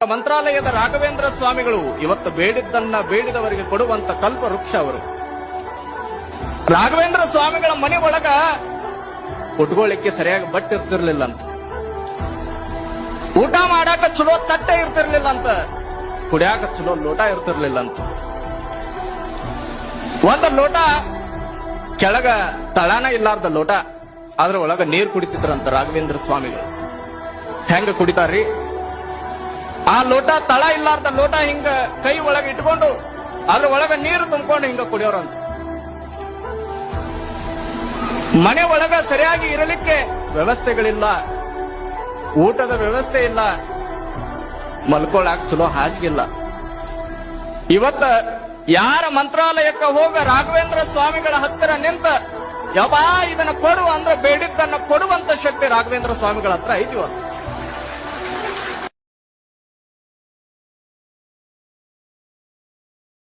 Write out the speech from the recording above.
ಮಂತ್ರಾಲಯದ ರಾಘವೇಂದ್ರ ಸ್ವಾಮಿಗಳು ಇವತ್ತು ಬೇಡಿದ್ದನ್ನ ಬೇಡಿದವರಿಗೆ ಕೊಡುವಂತ ಕಲ್ಪ ವೃಕ್ಷ ಅವರು. ರಾಘವೇಂದ್ರ ಸ್ವಾಮಿಗಳ ಮನೆ ಒಳಗ ಉಟ್ಕೊಳ್ಳಿಕ್ಕೆ ಸರಿಯಾಗಿ ಬಟ್ಟೆ ಇರ್ತಿರ್ಲಿಲ್ಲ ಅಂತ, ಊಟ ಮಾಡಾಕ ಚಲೋ ತಟ್ಟೆ ಇರ್ತಿರ್ಲಿಲ್ಲ ಅಂತ, ಕುಡಿಯಾಕ ಚಲೋ ಲೋಟ ಇರ್ತಿರ್ಲಿಲ್ಲ ಅಂತ. ಒಂದು ಲೋಟ ಕೆಳಗ ತಳಾನ ಇಲ್ಲಾರ್ದ ಲೋಟ, ಅದ್ರ ಒಳಗ ನೀರು ಕುಡಿತಿದ್ರಂತ ರಾಘವೇಂದ್ರ ಸ್ವಾಮಿಗಳು. ಹೆಂಗ ಕುಡಿತಾರ್ರಿ? ಆ ಲೋಟ ತಳ ಇಲ್ಲಾರ್ದ ಲೋಟ ಹಿಂಗ ಕೈ ಒಳಗೆ ಇಟ್ಕೊಂಡು ಅದ್ರ ಒಳಗ ನೀರು ತುಂಬಿಕೊಂಡು ಹಿಂಗ ಕುಡಿಯೋರಂತ. ಮನೆ ಒಳಗ ಸರಿಯಾಗಿ ಇರಲಿಕ್ಕೆ ವ್ಯವಸ್ಥೆಗಳಿಲ್ಲ, ಊಟದ ವ್ಯವಸ್ಥೆ ಇಲ್ಲ, ಮಲ್ಕೊಳಕ್ ಚಲೋ ಹಾಸಿಗಿಲ್ಲ. ಇವತ್ತ ಯಾರ ಮಂತ್ರಾಲಯಕ್ಕೆ ಹೋಗ ರಾಘವೇಂದ್ರ ಸ್ವಾಮಿಗಳ ಹತ್ತಿರ ನಿಂತ ಯಬಾ ಇದನ್ನ ಕೊಡು ಅಂದ್ರೆ ಬೇಡಿದ್ದನ್ನ ಕೊಡುವಂತ ಶಕ್ತಿ ರಾಘವೇಂದ್ರ ಸ್ವಾಮಿಗಳ ಹತ್ರ ಐತಿ ಇವತ್ತು.